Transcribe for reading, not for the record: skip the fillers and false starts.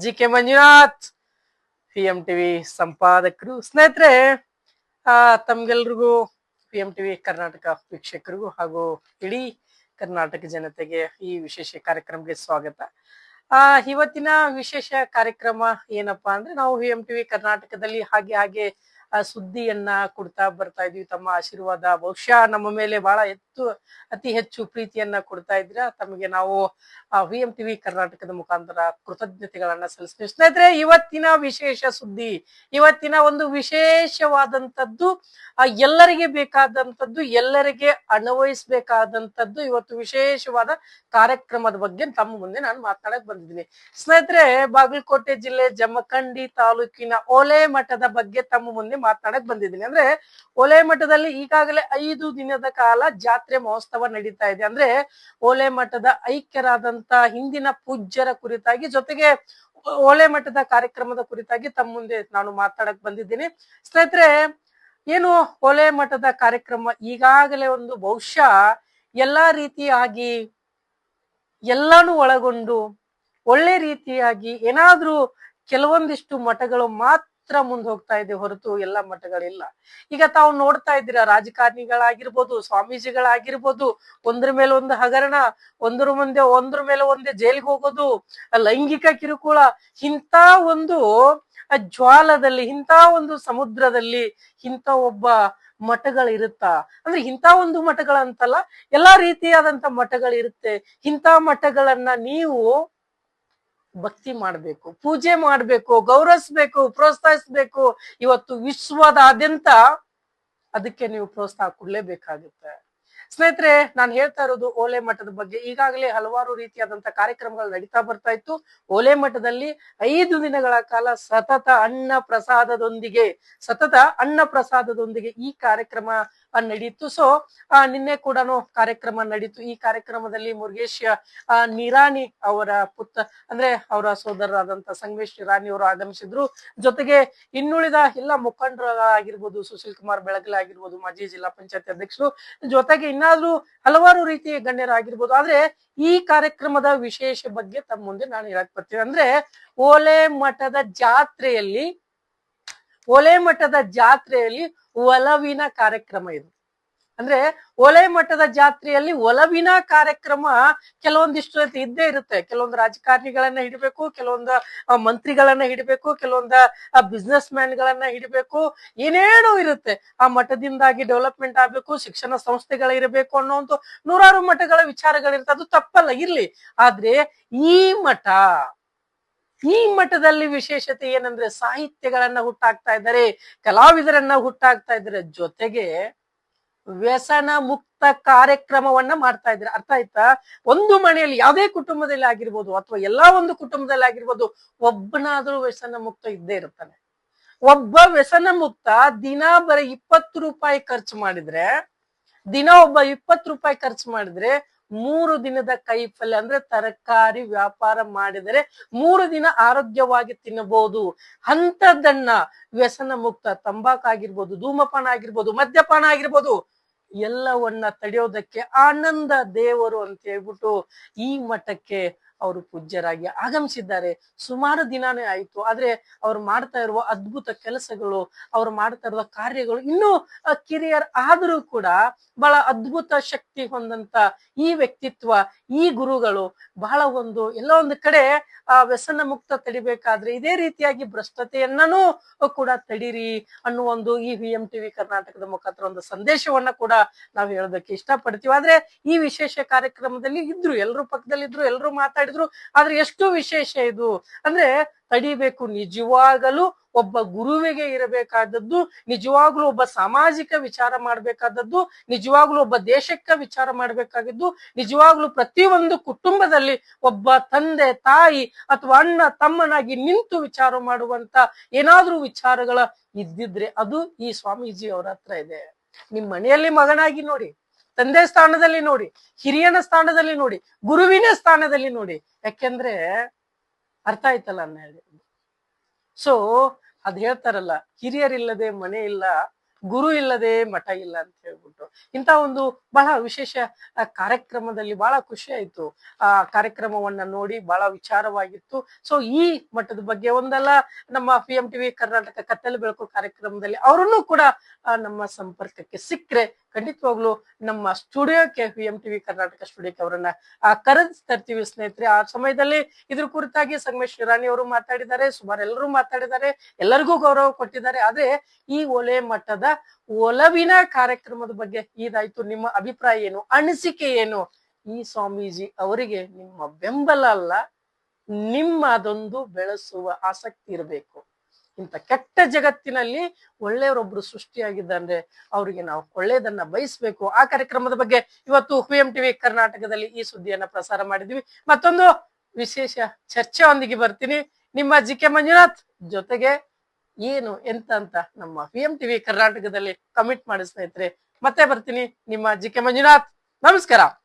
G K Manjunath P M TV ಸಂಪಾದಕರು. ಸ್ನೇಹಿತರೆ, ತಮ್ಗೆಲ್ರಿಗೂ ಪಿ ಎಂ ಟಿವಿ ಕರ್ನಾಟಕ ವೀಕ್ಷಕರಿಗೂ ಹಾಗೂ ಇಡೀ ಕರ್ನಾಟಕ ಜನತೆಗೆ ಈ ವಿಶೇಷ ಕಾರ್ಯಕ್ರಮಕ್ಕೆ ಸ್ವಾಗತ. ಇವತ್ತಿನ ವಿಶೇಷ ಕಾರ್ಯಕ್ರಮ ಏನಪ್ಪಾ ಅಂದ್ರೆ, ನಾವು ಪಿ ಎಂ ಟಿವಿ ಕರ್ನಾಟಕದಲ್ಲಿ ಹಾಗೆ ಸುದ್ದಿಯನ್ನ ಕೊಡ್ತಾ ಬರ್ತಾ ಇದೀವಿ. ತಮ್ಮ ಆಶೀರ್ವಾದ ಬಹುಶಃ ನಮ್ಮ ಮೇಲೆ ಬಹಳ ಅತಿ ಹೆಚ್ಚು ಪ್ರೀತಿಯನ್ನ ಕೊಡ್ತಾ ಇದ್ದೀರಾ. ತಮಗೆ ನಾವು ವಿ ಎಂ ಟಿವಿ ಕರ್ನಾಟಕದ ಮುಖಾಂತರ ಕೃತಜ್ಞತೆಗಳನ್ನ ಸಲ್ಲಿಸ್ತೀವಿ. ಸ್ನೇಹಿತರೆ, ಇವತ್ತಿನ ವಿಶೇಷ ಸುದ್ದಿ, ಇವತ್ತಿನ ಒಂದು ವಿಶೇಷವಾದಂಥದ್ದು, ಎಲ್ಲರಿಗೆ ಬೇಕಾದಂಥದ್ದು, ಎಲ್ಲರಿಗೆ ಅನ್ವಯಿಸಬೇಕಾದಂಥದ್ದು, ಇವತ್ತು ವಿಶೇಷವಾದ ಕಾರ್ಯಕ್ರಮದ ಬಗ್ಗೆ ತಮ್ಮ ಮುಂದೆ ನಾನು ಮಾತನಾಡಕ್ ಬಂದಿದ್ದೀನಿ. ಸ್ನೇಹಿತರೆ, ಬಾಗಲಕೋಟೆ ಜಿಲ್ಲೆ ಜಮಖಂಡಿ ತಾಲೂಕಿನ ಓಲೆ ಮಠದ ಬಗ್ಗೆ ತಮ್ಮ ಮುಂದೆ ಮಾತನಾಡಕ್ ಬಂದಿದ್ದೀನಿ. ಅಂದ್ರೆ ಓಲೆ ಮಠದಲ್ಲಿ ಈಗಾಗಲೇ 5 ದಿನದ ಕಾಲ ಜಾತ್ರೆ ಮಹೋತ್ಸವ ನಡೀತಾ ಇದೆ. ಅಂದ್ರೆ ಓಲೆ ಮಠದ ಐಕ್ಯರಾದಂತ ಹಿಂದಿನ ಪೂಜ್ಯರ ಕುರಿತಾಗಿ, ಜೊತೆಗೆ ಓಲೆ ಮಠದ ಕಾರ್ಯಕ್ರಮದ ಕುರಿತಾಗಿ ತಮ್ಮ ಮುಂದೆ ನಾನು ಮಾತಾಡಕ್ ಬಂದಿದ್ದೀನಿ. ಸ್ನೇಹಿತರೆ, ಏನು ಓಲೆ ಮಠದ ಕಾರ್ಯಕ್ರಮ ಈಗಾಗಲೇ ಒಂದು ಬಹುಶಃ ಎಲ್ಲಾ ರೀತಿಯಾಗಿ ಎಲ್ಲಾನು ಒಳಗೊಂಡು ಒಳ್ಳೆ ರೀತಿಯಾಗಿ ಏನಾದ್ರೂ ಕೆಲವೊಂದಿಷ್ಟು ಮಠಗಳು ಮಾತ್ರ ಮುಂದೆ ಹೋಗ್ತಾ ಇದೆ, ಹೊರತು ಎಲ್ಲ ಮಠಗಳಿಲ್ಲ. ಈಗ ತಾವು ನೋಡ್ತಾ ಇದ್ದೀರಾ, ರಾಜಕಾರಣಿಗಳಾಗಿರ್ಬೋದು, ಸ್ವಾಮೀಜಿಗಳಾಗಿರ್ಬೋದು, ಒಂದ್ರ ಮೇಲೆ ಒಂದು ಹಗರಣ, ಒಂದ್ರ ಮೇಲೆ ಒಂದೇ ಜೈಲಿಗೆ ಹೋಗೋದು, ಲೈಂಗಿಕ ಕಿರುಕುಳ, ಇಂಥ ಒಂದು ಜ್ವಾಲದಲ್ಲಿ, ಇಂಥ ಒಂದು ಸಮುದ್ರದಲ್ಲಿ ಇಂಥ ಒಬ್ಬ ಮಠಗಳಿರುತ್ತ. ಅಂದ್ರೆ ಇಂಥ ಒಂದು ಮಠಗಳಂತಲ್ಲ, ಎಲ್ಲಾ ರೀತಿಯಾದಂತ ಮಠಗಳಿರುತ್ತೆ. ಇಂಥ ಮಠಗಳನ್ನ ನೀವು ಭಕ್ತಿ ಮಾಡ್ಬೇಕು, ಪೂಜೆ ಮಾಡ್ಬೇಕು, ಗೌರವಿಸ್ಬೇಕು, ಪ್ರೋತ್ಸಾಹಿಸ್ಬೇಕು. ಇವತ್ತು ವಿಶ್ವದಾದ್ಯಂತ ಅದಕ್ಕೆ ನೀವು ಪ್ರೋತ್ಸಾಹ ಕೊಡ್ಲೇಬೇಕಾಗುತ್ತೆ. ಸ್ನೇಹಿತರೆ, ನಾನು ಹೇಳ್ತಾ ಇರೋದು ಓಲೆ ಮಠದ ಬಗ್ಗೆ. ಈಗಾಗಲೇ ಹಲವಾರು ರೀತಿಯಾದಂತ ಕಾರ್ಯಕ್ರಮಗಳು ನಡೀತಾ ಬರ್ತಾ ಇತ್ತು. ಓಲೆ ಮಠದಲ್ಲಿ 5 ದಿನಗಳ ಕಾಲ ಸತತ ಅನ್ನ ಪ್ರಸಾದದೊಂದಿಗೆ ಈ ಕಾರ್ಯಕ್ರಮ ನಡೀತು. ಸೊ ನಿನ್ನೆ ಕೂಡ ಕಾರ್ಯಕ್ರಮ ನಡೀತು. ಈ ಕಾರ್ಯಕ್ರಮದಲ್ಲಿ ಮುರುಗೇಶ್ ನಿರಾಣಿ ಅವರ ಅಂದ್ರೆ ಅವರ ಸೋದರರಾದಂತ ಸಂಗಮೇಶ್ ನಿರಾಣಿ ಅವರು ಆಗಮಿಸಿದ್ರು. ಜೊತೆಗೆ ಇನ್ನುಳಿದ ಎಲ್ಲ ಮುಖಂಡರಾಗಿರ್ಬೋದು, ಸುಶೀಲ್ ಕುಮಾರ್ ಬೆಳಗಲೆ ಆಗಿರ್ಬೋದು, ಮಾಜಿ ಜಿಲ್ಲಾ ಪಂಚಾಯತ್ ಅಧ್ಯಕ್ಷರು, ಜೊತೆಗೆ ಇನ್ನಾದ್ರೂ ಹಲವಾರು ರೀತಿಯ ಗಣ್ಯರಾಗಿರ್ಬೋದು. ಆದ್ರೆ ಈ ಕಾರ್ಯಕ್ರಮದ ವಿಶೇಷ ಬಗ್ಗೆ ತಮ್ಮ ಮುಂದೆ ನಾನು ಹೇಳಕ್ ಬರ್ತೀನಿ. ಅಂದ್ರೆ ಓಲೆ ಮಠದ ಜಾತ್ರೆಯಲ್ಲಿ ಒಲವಿನ ಕಾರ್ಯಕ್ರಮ ಇದು. ಅಂದ್ರೆ ಓಲೆ ಮಠದ ಜಾತ್ರೆಯಲ್ಲಿ ಒಲವಿನ ಕಾರ್ಯಕ್ರಮ ಕೆಲವೊಂದಿಷ್ಟು ಇದ್ದೇ ಇರುತ್ತೆ. ಕೆಲವೊಂದು ರಾಜಕಾರಣಿಗಳನ್ನ ಹಿಡಿಬೇಕು, ಕೆಲವೊಂದು ಮಂತ್ರಿಗಳನ್ನ ಹಿಡಿಬೇಕು, ಕೆಲವೊಂದು ಬಿಸ್ನೆಸ್ ಮ್ಯಾನ್ ಗಳನ್ನ ಹಿಡಿಬೇಕು, ಏನೇನೋ ಇರುತ್ತೆ. ಆ ಮಠದಿಂದಾಗಿ ಡೆವಲಪ್ಮೆಂಟ್ ಆಗ್ಬೇಕು, ಶಿಕ್ಷಣ ಸಂಸ್ಥೆಗಳಿರಬೇಕು ಅನ್ನೋಂತ ನೂರಾರು ಮಠಗಳ ವಿಚಾರಗಳಿರುತ್ತೆ. ಅದು ತಪ್ಪಲ್ಲ, ಇರ್ಲಿ. ಆದ್ರೆ ಈ ಮಠದಲ್ಲಿ ವಿಶೇಷತೆ ಏನಂದ್ರೆ, ಸಾಹಿತ್ಯಗಳನ್ನ ಹುಟ್ಟಾಕ್ತಾ ಇದ್ದಾರೆ, ಕಲಾವಿದರನ್ನ ಹುಟ್ಟಾಕ್ತಾ ಇದ್ದಾರೆ, ಜೊತೆಗೆ ವ್ಯಸನ ಮುಕ್ತ ಕಾರ್ಯಕ್ರಮವನ್ನ ಮಾಡ್ತಾ ಇದ್ದಾರೆ. ಅರ್ಥ ಆಯ್ತಾ? ಒಂದು ಮನೆಯಲ್ಲಿ ಯಾವುದೇ ಕುಟುಂಬದಲ್ಲಿ ಆಗಿರ್ಬೋದು, ಅಥವಾ ಎಲ್ಲಾ ಒಂದು ಕುಟುಂಬದಲ್ಲಿ ಆಗಿರ್ಬೋದು, ಒಬ್ಬನಾದ್ರೂ ವ್ಯಸನ ಮುಕ್ತ ಇದ್ದೇ ಇರ್ತಾನೆ. ಒಬ್ಬ ವ್ಯಸನ ಮುಕ್ತ ದಿನ ಬರೀ 20 ರೂಪಾಯಿ ಖರ್ಚು ಮಾಡಿದ್ರೆ, 3 ದಿನದ ಕೈಫಲ್ಯ, ಅಂದ್ರೆ ತರಕಾರಿ ವ್ಯಾಪಾರ ಮಾಡಿದರೆ 3 ದಿನ ಆರೋಗ್ಯವಾಗಿ ತಿನ್ನಬಹುದು. ಅಂತದನ್ನ ವ್ಯಸನ ಮುಕ್ತ, ತಂಬಾಕಾಗಿರ್ಬೋದು, ಧೂಮಪಾನ ಆಗಿರ್ಬೋದು, ಮದ್ಯಪಾನ ಆಗಿರ್ಬೋದು, ಎಲ್ಲವನ್ನ ತಡೆಯೋದಕ್ಕೆ ಆನಂದ ದೇವರು ಅಂತ ಹೇಳ್ಬಿಟ್ಟು ಈ ಮಠಕ್ಕೆ ಅವರು ಪೂಜ್ಯರಾಗಿ ಆಗಮಿಸಿದ್ದಾರೆ. ಸುಮಾರು ದಿನಾನೇ ಆಯ್ತು. ಆದ್ರೆ ಅವ್ರು ಮಾಡ್ತಾ ಇರುವ ಅದ್ಭುತ ಕೆಲಸಗಳು, ಅವ್ರು ಮಾಡ್ತಾ ಇರುವ ಕಾರ್ಯಗಳು ಇನ್ನೂ ಕಿರಿಯರ್ ಆದರೂ ಕೂಡ ಬಹಳ ಅದ್ಭುತ ಶಕ್ತಿ ಹೊಂದಂತ ಈ ವ್ಯಕ್ತಿತ್ವ, ಈ ಗುರುಗಳು ಬಹಳ ಎಲ್ಲೋ ಒಂದು ಕಡೆ ವ್ಯಸನ ಮುಕ್ತ ತಡಿಬೇಕಾದ್ರೆ ಇದೇ ರೀತಿಯಾಗಿ ಭ್ರಷ್ಟತೆಯನ್ನೂ ಕೂಡ ತಡೀರಿ ಅನ್ನೋ ಈ ವಿ ಎಂ ಟಿವಿ ಕರ್ನಾಟಕದ ಮುಖಾಂತರ ಒಂದು ಸಂದೇಶವನ್ನ ಕೂಡ ನಾವು ಹೇಳೋದಕ್ಕೆ ಇಷ್ಟಪಡ್ತೀವಿ. ಆದ್ರೆ ಈ ವಿಶೇಷ ಕಾರ್ಯಕ್ರಮದಲ್ಲಿ ಇದ್ರು, ಎಲ್ರು ಪಕ್ಕದಲ್ಲಿದ್ರು, ಎಲ್ರು ಮಾತಾಡಿದ್ರು. ಆದ್ರೆ ಎಷ್ಟು ವಿಶೇಷ ಇದು ಅಂದ್ರೆ, ತಡಿಬೇಕು. ನಿಜವಾಗಲೂ ಒಬ್ಬ ಗುರುವಿಗೆ ಇರಬೇಕಾದದ್ದು, ನಿಜವಾಗ್ಲೂ ಒಬ್ಬ ಸಾಮಾಜಿಕ ವಿಚಾರ ಮಾಡ್ಬೇಕಾದದ್ದು, ನಿಜವಾಗ್ಲೂ ಒಬ್ಬ ದೇಶಕ್ಕೆ ವಿಚಾರ ಮಾಡ್ಬೇಕಾಗಿದ್ದು, ನಿಜವಾಗ್ಲೂ ಪ್ರತಿಯೊಂದು ಕುಟುಂಬದಲ್ಲಿ ಒಬ್ಬ ತಂದೆ ತಾಯಿ ಅಥವಾ ಅಣ್ಣ ತಮ್ಮನಾಗಿ ನಿಂತು ವಿಚಾರ ಮಾಡುವಂತ ಏನಾದ್ರೂ ವಿಚಾರಗಳ ಇದ್ದಿದ್ರೆ ಅದು ಈ ಸ್ವಾಮೀಜಿ ಅವರ ಹತ್ರ ಇದೆ. ನಿಮ್ ಮನೆಯಲ್ಲಿ ಮಗನಾಗಿ ನೋಡಿ, ತಂದೆ ಸ್ಥಾನದಲ್ಲಿ ನೋಡಿ, ಹಿರಿಯನ ಸ್ಥಾನದಲ್ಲಿ ನೋಡಿ, ಗುರುವಿನ ಸ್ಥಾನದಲ್ಲಿ ನೋಡಿ. ಯಾಕೆಂದ್ರೆ ಅರ್ಥ ಆಯ್ತಲ್ಲ ಅನ್ನ ಹೇಳಿ. ಸೊ ಅದ್ ಹೇಳ್ತಾರಲ್ಲ, ಹಿರಿಯರಿಲ್ಲದೆ ಮನೆ ಇಲ್ಲ, ಗುರು ಇಲ್ಲದೆ ಮಠ ಇಲ್ಲ ಅಂತ ಹೇಳ್ಬಿಟ್ಟು ಇಂತ ಒಂದು ಬಹಳ ವಿಶೇಷ ಕಾರ್ಯಕ್ರಮದಲ್ಲಿ ಬಹಳ ಖುಷಿ ಆಯ್ತು. ಆ ಕಾರ್ಯಕ್ರಮವನ್ನ ನೋಡಿ ಬಹಳ ವಿಚಾರವಾಗಿತ್ತು. ಸೊ ಈ ಮಠದ ಬಗ್ಗೆ ಒಂದಲ್ಲ ನಮ್ಮ PMTV ಕರ್ನಾಟಕ ಕತ್ತಲು ಬೆಳಕು ಕಾರ್ಯಕ್ರಮದಲ್ಲಿ ಅವರನ್ನು ಕೂಡ ನಮ್ಮ ಸಂಪರ್ಕಕ್ಕೆ ಸಿಕ್ಕರೆ ಖಂಡಿತವಾಗ್ಲು ನಮ್ಮ ಸ್ಟುಡಿಯೋಕ್ಕೆ PMTV ಕರ್ನಾಟಕ ಸ್ಟುಡಿಯೋಕ್ಕೆ ಅವರನ್ನ ಕರೆದು ತರ್ತೀವಿ ಸ್ನೇಹಿತರೆ. ಆ ಸಮಯದಲ್ಲಿ ಇದ್ರ ಕುರಿತಾಗಿ ಸಂಗಮೇಶ್ ಶಿರಾಣಿ ಅವರು ಮಾತಾಡಿದ್ದಾರೆ, ಸುಮಾರು ಎಲ್ಲರೂ ಮಾತಾಡಿದ್ದಾರೆ, ಎಲ್ಲರಿಗೂ ಗೌರವ ಕೊಟ್ಟಿದ್ದಾರೆ. ಆದ್ರೆ ಈ ಒಲೆ ಮಠದ ಒಲವಿನ ಕಾರ್ಯಕ್ರಮದ ಬಗ್ಗೆ ಇದಾಯ್ತು. ನಿಮ್ಮ ಅಭಿಪ್ರಾಯ ಏನು, ಅನಿಸಿಕೆ ಏನು? ಈ ಸ್ವಾಮೀಜಿ ಅವರಿಗೆ ನಿಮ್ಮ ಬೆಂಬಲ ಅಲ್ಲ, ನಿಮ್ಮ ಅದೊಂದು ಬೆಳೆಸುವ ಆಸಕ್ತಿ ಇರಬೇಕು. ಇಂಥ ಕೆಟ್ಟ ಜಗತ್ತಿನಲ್ಲಿ ಒಳ್ಳೆಯವರೊಬ್ರು ಸೃಷ್ಟಿಯಾಗಿದ್ದಾರೆ, ಅವರಿಗೆ ನಾವು ಒಳ್ಳೆಯದನ್ನ ಬಯಸ್ಬೇಕು. ಆ ಕಾರ್ಯಕ್ರಮದ ಬಗ್ಗೆ ಇವತ್ತು PMTV ಕರ್ನಾಟಕದಲ್ಲಿ ಈ ಸುದ್ದಿಯನ್ನ ಪ್ರಸಾರ ಮಾಡಿದ್ವಿ. ಮತ್ತೊಂದು ವಿಶೇಷ ಚರ್ಚೆಯೊಂದಿಗೆ ಬರ್ತೀನಿ. ನಿಮ್ಮ GK ಮಂಜುನಾಥ್ ಜೊತೆಗೆ ಏನು ಎಂತ ಅಂತ ನಮ್ಮ PMTV ಕರ್ನಾಟಕದಲ್ಲಿ ಕಮೆಂಟ್ ಮಾಡಿ ಸ್ನೇಹಿತರೆ. ಮತ್ತೆ ಬರ್ತೀನಿ, ನಿಮ್ಮ GK ಮಂಜುನಾಥ್. ನಮಸ್ಕಾರ.